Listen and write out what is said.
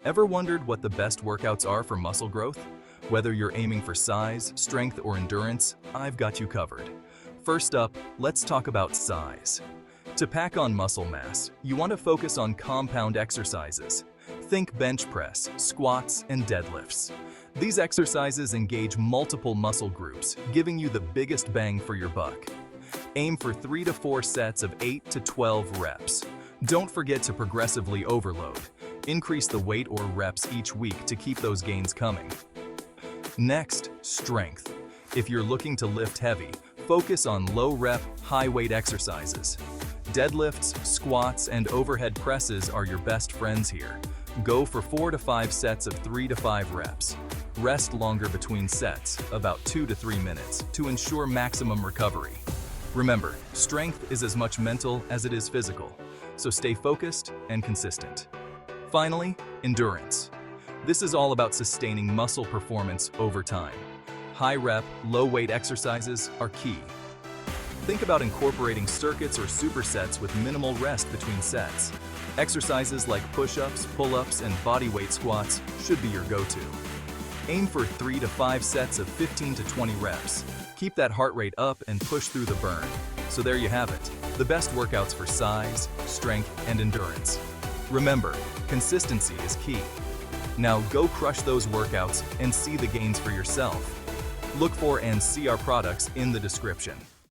Ever wondered what the best workouts are for muscle growth? Whether you're aiming for size, strength, or endurance, I've got you covered. First up, let's talk about size. To pack on muscle mass, you want to focus on compound exercises. Think bench press, squats, and deadlifts. These exercises engage multiple muscle groups, giving you the biggest bang for your buck. Aim for 3 to 4 sets of 8 to 12 reps. Don't forget to progressively overload. Increase the weight or reps each week to keep those gains coming. Next, strength. If you're looking to lift heavy, focus on low-rep, high-weight exercises. Deadlifts, squats, and overhead presses are your best friends here. Go for 4 to 5 sets of 3 to 5 reps. Rest longer between sets, about 2 to 3 minutes, to ensure maximum recovery. Remember, strength is as much mental as it is physical, so stay focused and consistent. Finally, endurance. This is all about sustaining muscle performance over time. High-rep, low-weight exercises are key. Think about incorporating circuits or supersets with minimal rest between sets. Exercises like push-ups, pull-ups, and bodyweight squats should be your go-to. Aim for 3 to 5 sets of 15 to 20 reps. Keep that heart rate up and push through the burn. So there you have it, the best workouts for size, strength, and endurance. Remember, consistency is key. Now go crush those workouts and see the gains for yourself. Look for and see our products in the description.